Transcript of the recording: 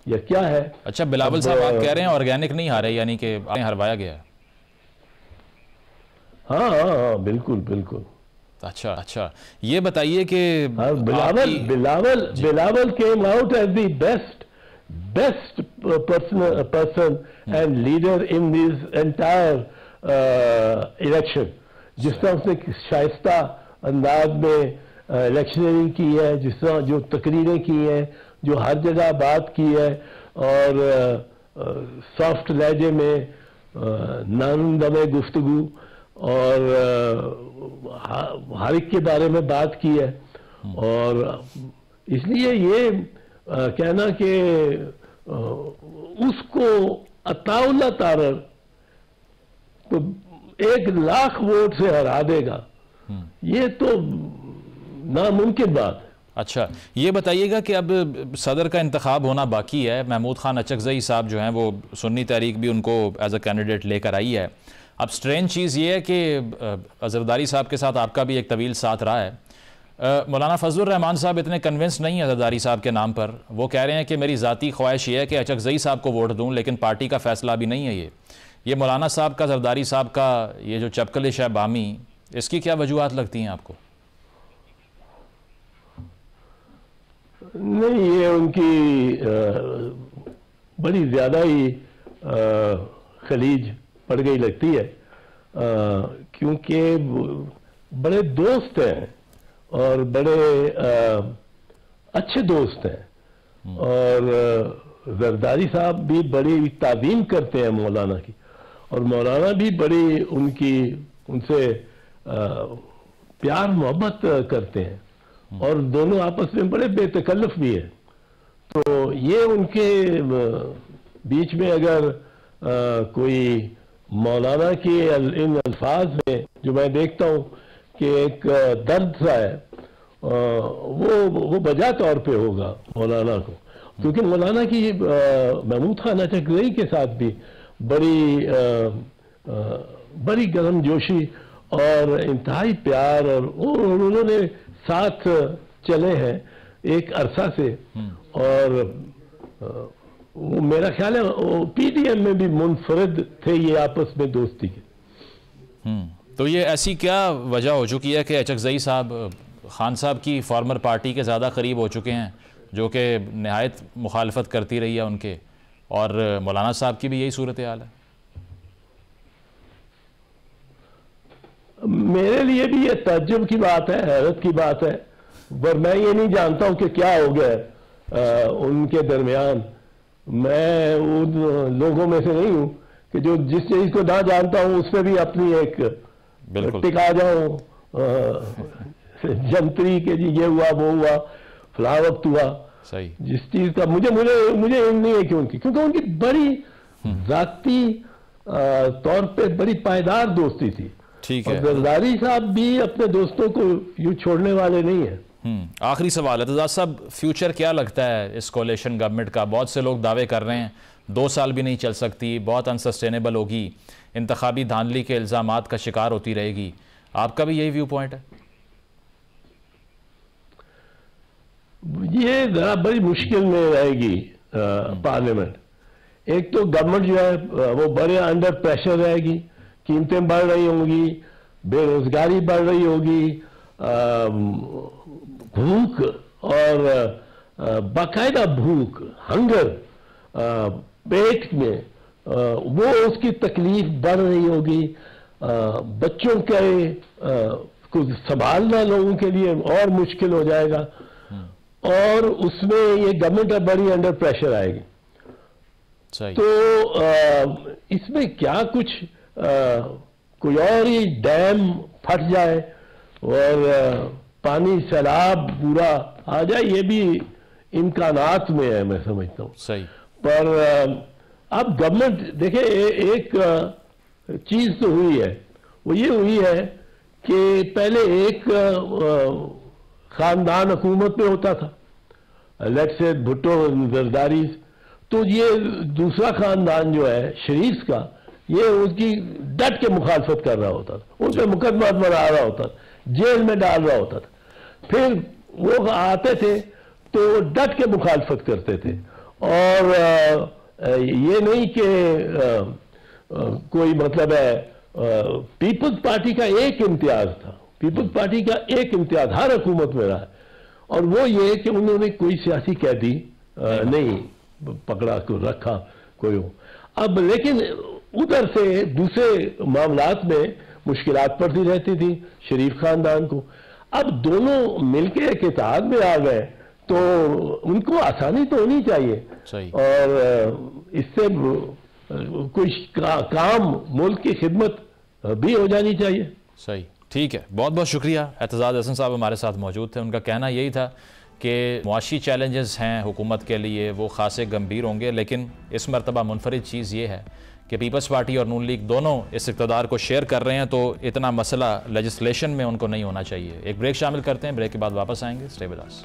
یا کیا ہے؟ اچھا بلاول صاحب آپ کہہ رہے ہیں آرگینک نہیں ہارے، یعنی کہ ہروایا گیا ہے؟ ہاں ہاں ہاں بالکل بالکل. اچھا یہ بتائیے کہ Bilawal came out as the best person and leader in this entire election. جس طرح اس نے شائستہ انداز میں الیکشنری کی ہے، جس طرح جو تقریریں کی ہیں، جو ہر جگہ بات کی ہے، اور سافٹ لہجے میں نرم گفتگو اور ہر ایک کے بارے میں بات کی ہے. اور اس لیے یہ کہنا کہ اس کو اطاولہ تارر تو 1,00,000 ووٹ سے ہرا دے گا، یہ تو ناممکن بات ہے. اچھا یہ بتائیے گا کہ اب صدر کا انتخاب ہونا باقی ہے. محمود خان اچکزئی صاحب جو ہیں وہ سنی تحریک بھی ان کو ایز اے کینڈیڈیٹ لے کر آئی ہے. اب سٹرینج چیز یہ ہے کہ زرداری صاحب کے ساتھ آپ کا بھی ایک طویل ساتھ رہا ہے. مولانا فضل الرحمان صاحب اتنے کنونس نہیں ہیں زرداری صاحب کے نام پر. وہ کہہ رہے ہیں کہ میری ذاتی خواہش یہ ہے کہ اچکزئی صاحب کو ووٹ دوں، لیکن پارٹی کا فیصلہ بھی نہیں ہے. یہ مولانا صاحب کا زرداری صاحب کا یہ جو چپکلش ہے بامی، اس کی کیا وجوہات لگتی ہیں آپ کو؟ نہیں، یہ ان کی بڑی زیادہ ہی خلیج پڑ گئی لگتی ہے، کیونکہ بڑے دوست ہیں اور بڑے اچھے دوست ہیں، اور زرداری صاحب بھی بڑی تعظیم کرتے ہیں مولانا کی، اور مولانا بھی بڑی ان سے پیار محبت کرتے ہیں، اور دونوں آپس میں بڑے بے تکلف بھی ہیں. تو یہ ان کے بیچ میں اگر کوئی مولانا کے ان الفاظ میں جو میں دیکھتا ہوں کہ ایک درد سا ہے، وہ بجا طور پہ ہوگا مولانا کو، کیونکہ مولانا کی محمود خان اچکزئی کے ساتھ بھی بڑی گرم جوشی اور انتہائی پیار، اور انہوں نے ساتھ چلے ہیں ایک عرصہ سے، اور میرا خیال ہے پی ڈی ایم میں بھی منفرد تھے یہ آپس میں دوستی کے. تو یہ ایسی کیا وجہ ہو چکی ہے کہ اچکزئی صاحب خان صاحب کی فارمر پارٹی کے زیادہ قریب ہو چکے ہیں، جو کہ نہایت مخالفت کرتی رہی ہے ان کے، اور مولانا صاحب کی بھی یہی صورتحال ہے؟ میرے لیے بھی یہ تعجب کی بات ہے، حیرت کی بات ہے، پر میں یہ نہیں جانتا ہوں کہ کیا ہو گیا ان کے درمیان. میں ان لوگوں میں سے نہیں ہوں کہ جو جس چیز کو نہ جانتا ہوں اس پہ بھی اپنی ایک ٹکا جاؤں جنتری کہ جی یہ ہوا وہ ہوا فلاں وقت ہوا. صحیح. جس چیز کا مجھے نہیں ہے کیونکہ ان کی بڑی ذاتی طور پہ بڑی پائیدار دوستی تھی. ٹھیک ہے. اور زرداری صاحب بھی اپنے دوستوں کو یوں چھوڑنے والے نہیں ہیں. آخری سوال ہے تزاد صاحب، فیوچر کیا لگتا ہے اس کولیشن گورنمنٹ کا؟ بہت سے لوگ دعوے کر رہے ہیں 2 سال بھی نہیں چل سکتی، بہت انسسٹینیبل ہوگی، انتخابی دھاندلی کے الزامات کا شکار ہوتی رہے گی. آپ کا بھی یہی ویو پوائنٹ ہے؟ یہ ذرا بڑی مشکل میں رہے گی پارلیمنٹ. ایک تو گورنمنٹ جو ہے وہ بڑے انڈر پریشر رہے گی، قیمتیں بڑھ رہی ہوں گی، بے روزگاری بڑھ رہی ہوگی، بھوک اور باقاعدہ بھوک، ہنگر پیٹ میں وہ اس کی تکلیف بڑھ رہی ہوگی. بچوں کے کو سنبھالنا لوگوں کے لیے اور مشکل ہو جائے گا، اور اس میں یہ گورنمنٹ بڑی انڈر پریشر آئے گی. تو اس میں کیا کچھ کوئی اور ہی ڈیم پھٹ جائے اور پانی سیلاب پورا آ جائے، یہ بھی امکانات میں ہے میں سمجھتا ہوں. صحیح. پر اب گورنمنٹ دیکھیں ایک چیز تو ہوئی ہے، وہ یہ ہوئی ہے کہ پہلے ایک خاندان حکومت میں ہوتا تھا، لیٹ سے بھٹو زرداری، تو یہ دوسرا خاندان جو ہے شریف کا، یہ اس کی ڈٹ کے مخالفت کر رہا ہوتا تھا، ان پہ مقدمات بنا رہا ہوتا تھا، جیل میں ڈال رہا ہوتا تھا. پھر وہ آتے تھے تو ڈٹ کے مخالفت کرتے تھے، اور یہ نہیں کہ کوئی مطلب ہے پیپلز پارٹی کا ایک امتیاز تھا، پیپلز پارٹی کا ایک امتیاز ہر حکومت میں رہا ہے، اور وہ یہ کہ انہوں نے کوئی سیاسی قیدی نہیں پکڑا کو رکھا کوئی ہو۔ اب لیکن ادھر سے دوسرے معاملات میں مشکلات پڑتی رہتی تھی شریف خاندان کو، اب دونوں مل کے ایک اتحاد میں آ گئے تو ان کو آسانی تو ہونی چاہیے، اور اس سے کوئی کام ملک کی خدمت بھی ہو جانی چاہیے۔ صحیح، ٹھیک ہے، بہت بہت شکریہ۔ اعتزاز احسن صاحب ہمارے ساتھ موجود تھے، ان کا کہنا یہی تھا کہ معاشی چیلنجز ہیں حکومت کے لیے وہ خاصے گمبھیر ہوں گے، لیکن اس مرتبہ منفرد چیز یہ ہے کہ پیپلز پارٹی اور نون لیگ دونوں اس اقتدار کو شیئر کر رہے ہیں، تو اتنا مسئلہ لیجسلیشن میں ان کو نہیں ہونا چاہیے۔ ایک بریک شامل کرتے ہیں، بریک کے بعد واپس آئیں گے، اسٹے ود اس۔